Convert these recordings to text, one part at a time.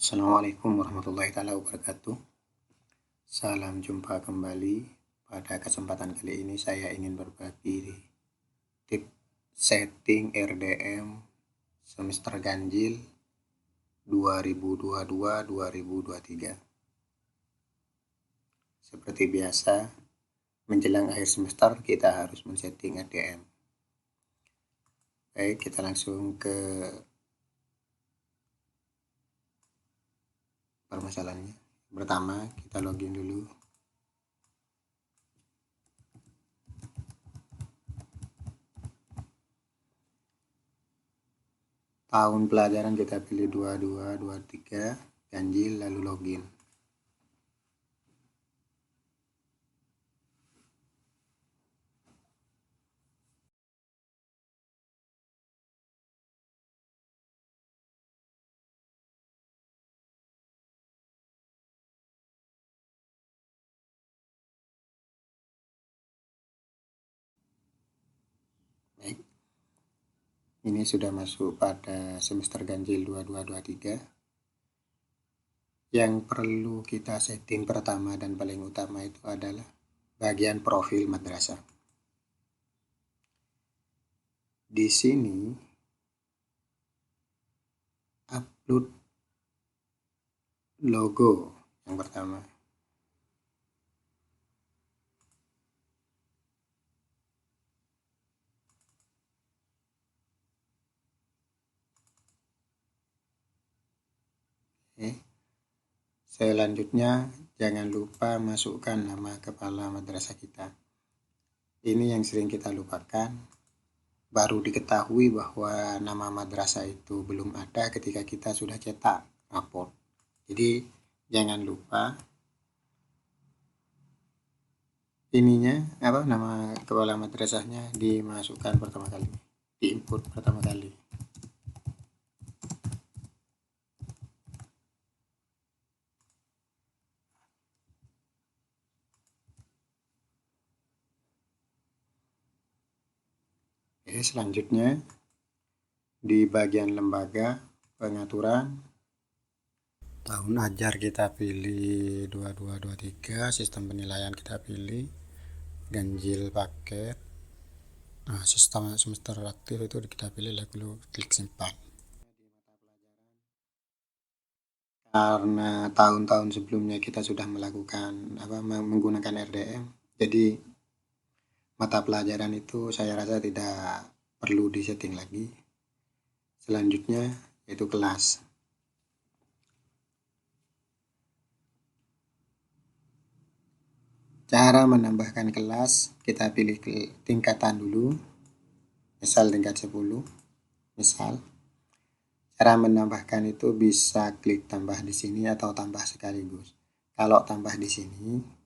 Assalamualaikum warahmatullahi wabarakatuh. Salam jumpa kembali. Pada kesempatan kali ini saya ingin berbagi tips setting RDM semester ganjil 2022-2023. Seperti biasa, menjelang akhir semester kita harus men-setting RDM. Baik, kita langsung ke permasalahannya. Pertama, kita login dulu. Tahun pelajaran kita pilih 22-23, ganjil, lalu login. Baik. Ini sudah masuk pada semester ganjil 22-23. Yang perlu kita setting pertama dan paling utama itu adalah bagian profil madrasah. Di sini upload logo yang pertama. Selanjutnya jangan lupa masukkan nama kepala madrasah kita. Ini yang sering kita lupakan. Baru diketahui bahwa nama madrasah itu belum ada ketika kita sudah cetak raport. Jadi jangan lupa nama kepala madrasahnya dimasukkan pertama kali, diinput pertama kali. Selanjutnya di bagian lembaga pengaturan tahun ajar kita pilih 22-23, sistem penilaian kita pilih ganjil paket. Sistem semester aktif itu kita pilih, lalu klik simpan. Karena tahun-tahun sebelumnya kita sudah melakukan menggunakan RDM, jadi mata pelajaran itu saya rasa tidak perlu disetting lagi. Selanjutnya yaitu kelas. Cara menambahkan kelas, kita pilih tingkatan dulu, misal tingkat 10. Misal, cara menambahkan itu bisa klik tambah di sini atau tambah sekaligus. Kalau tambah di sini,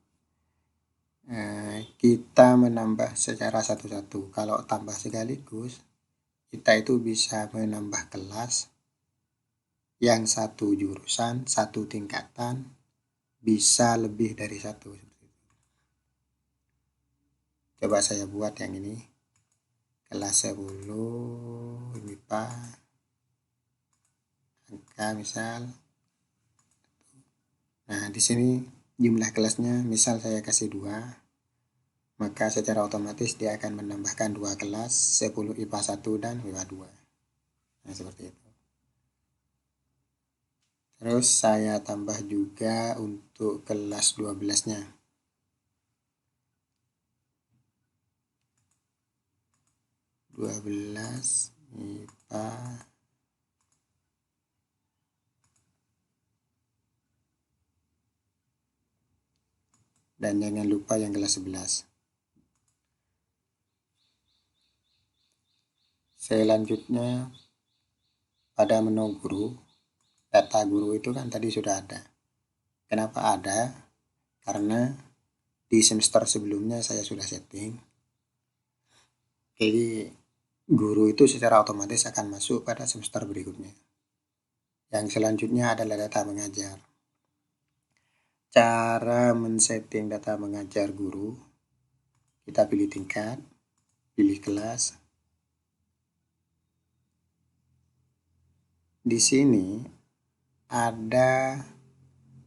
kita menambah secara satu-satu. Kalau tambah sekaligus, kita itu bisa menambah kelas yang satu jurusan, satu tingkatan, bisa lebih dari satu. Coba saya buat yang ini. Kelas 10 MIPA, angka misal. Nah, di sini jumlah kelasnya misal saya kasih 2, maka secara otomatis dia akan menambahkan 2 kelas, 10 IPA 1 dan IPA 2. Nah, seperti itu. Terus saya tambah juga untuk kelas 12-nya. IPA. Dan jangan lupa yang kelas 11. Selanjutnya pada menu guru, data guru itu kan tadi sudah ada. Kenapa ada? Karena di semester sebelumnya saya sudah setting. Jadi guru itu secara otomatis akan masuk pada semester berikutnya. Yang selanjutnya adalah data mengajar. Cara men-setting data mengajar guru, kita pilih tingkat, pilih kelas. Di sini ada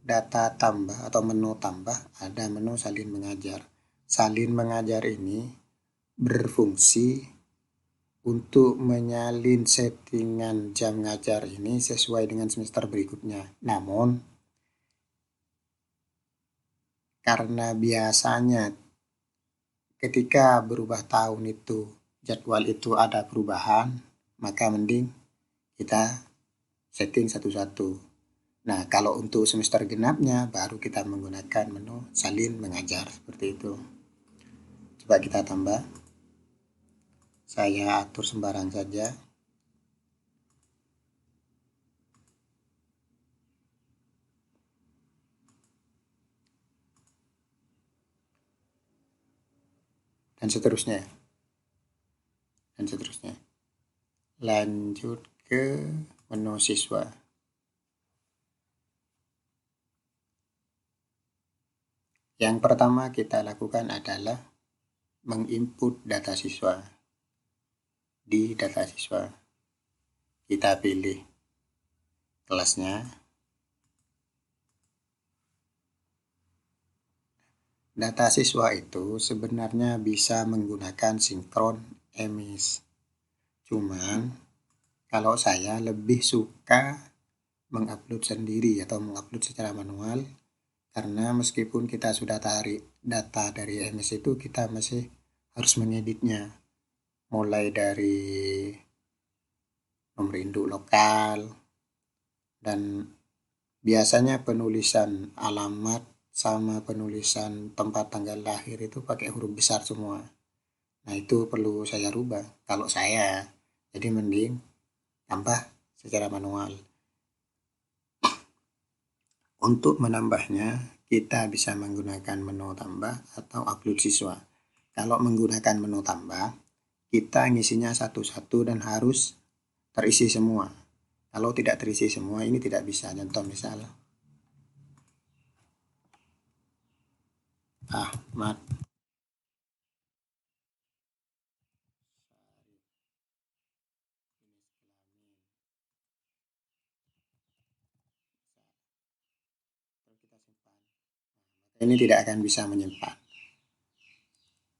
data tambah atau menu tambah, ada menu salin mengajar. Salin mengajar ini berfungsi untuk menyalin settingan jam ngajar ini sesuai dengan semester berikutnya. Namun, karena biasanya ketika berubah tahun itu, jadwal itu ada perubahan, maka mending kita setting satu-satu. Nah, kalau untuk semester genapnya, baru kita menggunakan menu salin mengajar, seperti itu. Coba kita tambah. Saya atur sembarang saja. Dan seterusnya. Lanjut ke menu siswa. Yang pertama kita lakukan adalah menginput data siswa. Di data siswa, kita pilih kelasnya. Data siswa itu sebenarnya bisa menggunakan sinkron emis. Cuman kalau saya lebih suka mengupload sendiri atau mengupload secara manual, karena meskipun kita sudah tarik data dari emis itu, kita masih harus mengeditnya. Mulai dari nomor induk lokal, dan biasanya penulisan alamat sama penulisan tempat tanggal lahir itu pakai huruf besar semua. Nah, itu perlu saya rubah kalau saya. Jadi mending tambah secara manual. Untuk menambahnya, kita bisa menggunakan menu tambah atau upload siswa. Kalau menggunakan menu tambah, kita ngisinya satu-satu dan harus terisi semua. Kalau tidak terisi semua, ini tidak bisa. Contoh misal, Ahmad ini tidak akan bisa menyimpan.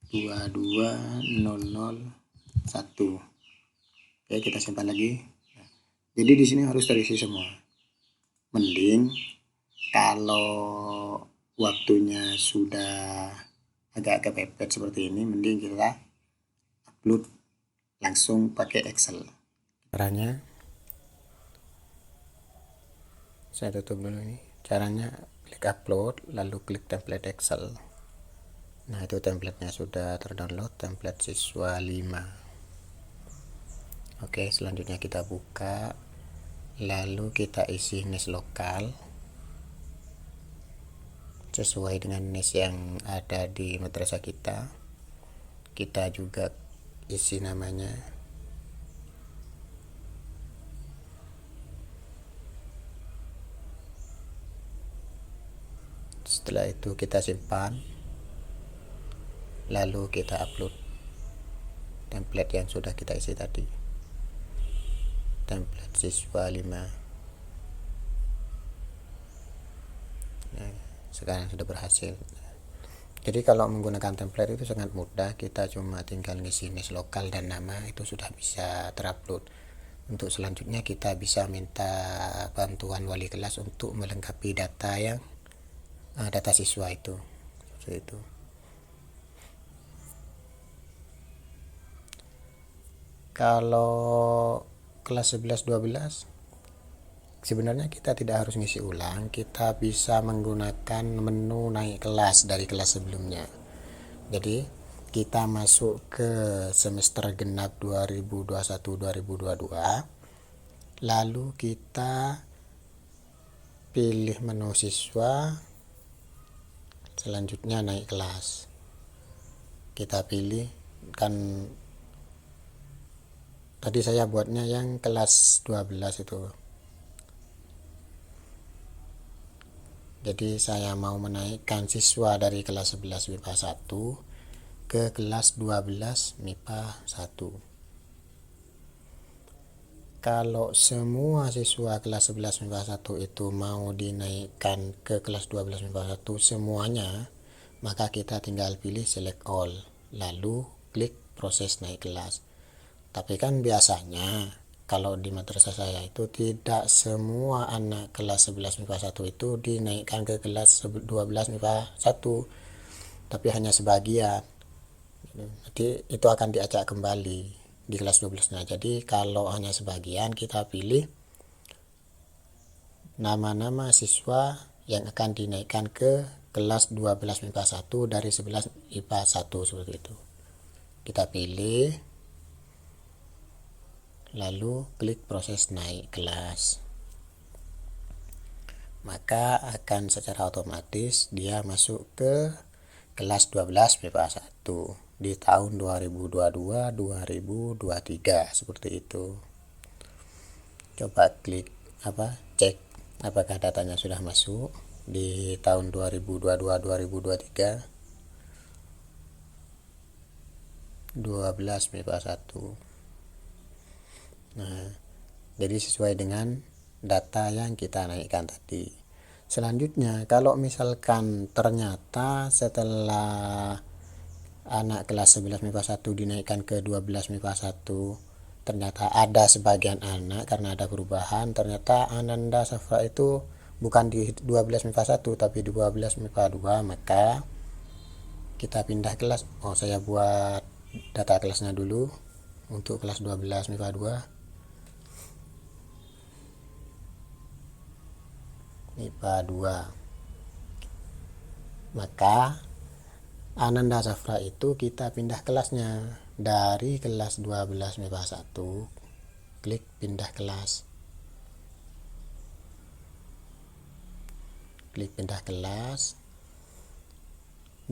22001. Oke, kita simpan lagi. Jadi di sini harus terisi semua. Mending kalau waktunya sudah agak kepepet seperti ini, mending kita upload langsung pakai Excel. Caranya, saya tutup dulu ini. Caranya klik upload, lalu klik template Excel. Nah, itu templatenya sudah terdownload, template siswa 5. Oke, selanjutnya kita buka, lalu kita isi NIS lokal sesuai dengan NIS yang ada di madrasah kita. Kita juga isi namanya. Setelah itu kita simpan, lalu kita upload template yang sudah kita isi tadi, template siswa 5. Nah, sekarang sudah berhasil. Jadi kalau menggunakan template itu sangat mudah, kita cuma tinggal ngisi NIS lokal dan nama, itu sudah bisa terupload. Untuk selanjutnya kita bisa minta bantuan wali kelas untuk melengkapi data yang data siswa itu. Seperti itu. Kalau kelas 11-12 sebenarnya kita tidak harus ngisi ulang, kita bisa menggunakan menu naik kelas dari kelas sebelumnya. Jadi kita masuk ke semester genap 2021-2022, lalu kita pilih menu siswa, selanjutnya naik kelas. Kita pilih, kan tadi saya buatnya yang kelas 12 itu. Jadi saya mau menaikkan siswa dari kelas 11 MIPA 1 ke kelas 12 MIPA 1. kalau semua siswa kelas 11 MIPA 1 itu mau dinaikkan ke kelas 12 MIPA 1 semuanya, maka kita tinggal pilih select all, lalu klik proses naik kelas. Tapi kan biasanya kalau di madrasah saya itu tidak semua anak kelas 11 MIPA 1 itu dinaikkan ke kelas 12 MIPA 1, tapi hanya sebagian. Jadi itu akan diacak kembali di kelas 12-nya. Jadi kalau hanya sebagian, kita pilih nama-nama siswa yang akan dinaikkan ke kelas 12 MIPA 1 dari 11 IPA 1, seperti itu. Kita pilih, lalu klik proses naik kelas. Maka akan secara otomatis dia masuk ke kelas 12 MIPA 1 di tahun 2022-2023, seperti itu. Coba klik cek apakah datanya sudah masuk di tahun 2022-2023 12 MIPA 1. Nah, jadi sesuai dengan data yang kita naikkan tadi. Selanjutnya, kalau misalkan ternyata setelah anak kelas 11 MIPA 1 dinaikkan ke 12 MIPA 1, ternyata ada sebagian anak karena ada perubahan, ternyata Ananda Safra itu bukan di 12 MIPA 1 tapi di 12 MIPA 2, maka kita pindah kelas. Saya buat data kelasnya dulu untuk kelas 12 MIPA 2. MIPA 2. Maka Ananda Safra itu kita pindah kelasnya dari kelas 12 MIPA 1, klik pindah kelas. Klik pindah kelas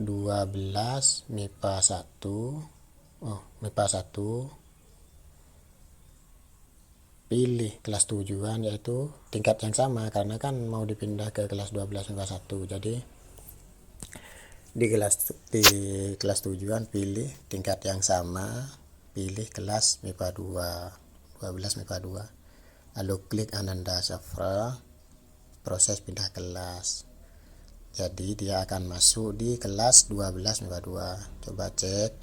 12 MIPA 1. MIPA 1, pilih kelas tujuan, yaitu tingkat yang sama karena kan mau dipindah ke kelas 12 MIPA 1. Jadi di kelas tujuan pilih tingkat yang sama, pilih kelas MIPA 2, 12 MIPA 2, lalu klik Ananda Safra, proses pindah kelas. Jadi dia akan masuk di kelas 12 MIPA 2. Coba cek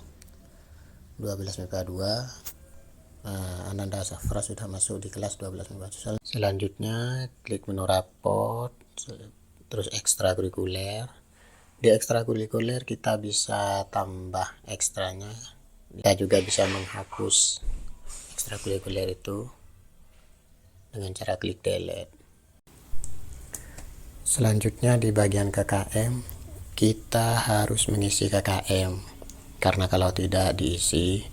12 MIPA 2. Ananda Safra sudah masuk di kelas 12 MIPA 2. Selanjutnya klik menu raport, terus ekstrakurikuler. Di ekstrakurikuler kita bisa tambah ekstranya, kita juga bisa menghapus ekstrakurikuler itu dengan cara klik delete. Selanjutnya di bagian KKM, kita harus mengisi KKM, karena kalau tidak diisi,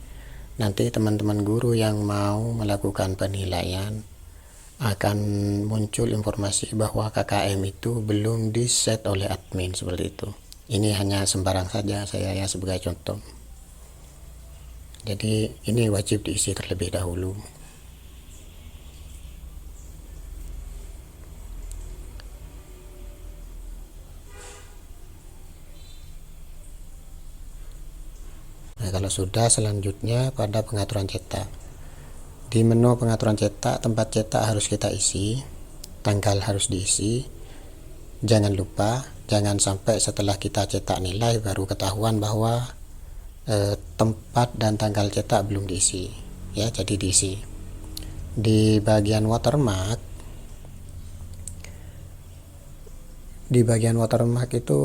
nanti teman-teman guru yang mau melakukan penilaian akan muncul informasi bahwa KKM itu belum di-set oleh admin, seperti itu. Ini hanya sembarang saja saya ya sebagai contoh. Jadi ini wajib diisi terlebih dahulu. Nah, kalau sudah, selanjutnya pada pengaturan cetak. Di menu pengaturan cetak, tempat cetak harus kita isi, tanggal harus diisi. Jangan lupa, jangan sampai setelah kita cetak nilai baru ketahuan bahwa tempat dan tanggal cetak belum diisi. Ya, jadi diisi. Di bagian watermark itu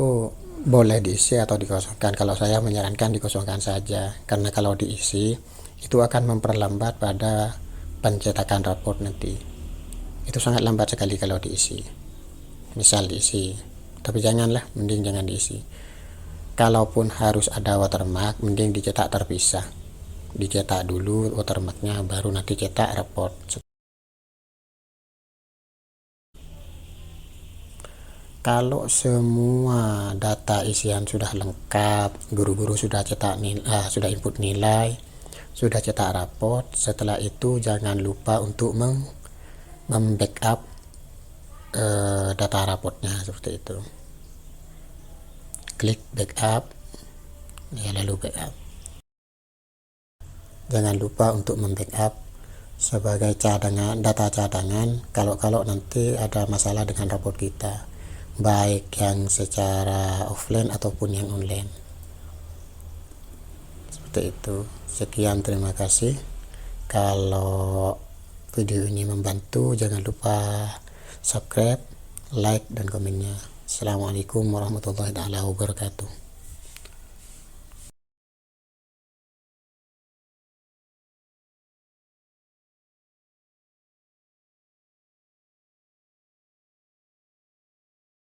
boleh diisi atau dikosongkan. Kalau saya menyarankan dikosongkan saja, karena kalau diisi itu akan memperlambat pada pencetakan raport nanti. Itu sangat lambat sekali kalau diisi. Misal diisi, tapi mending jangan diisi. Kalaupun harus ada watermark, mending dicetak terpisah. Dicetak dulu watermarknya, baru nanti cetak raport. Kalau semua data isian sudah lengkap, guru-guru sudah cetak sudah input nilai, sudah cetak raport, setelah itu jangan lupa untuk membackup data raportnya, seperti itu. Klik backup, lalu backup. Jangan lupa untuk membackup sebagai cadangan, data cadangan kalau nanti ada masalah dengan robot kita, baik yang secara offline ataupun yang online. Seperti itu. Sekian, terima kasih. Kalau video ini membantu, jangan lupa subscribe, like, dan komennya. Assalamualaikum warahmatullahi wabarakatuh.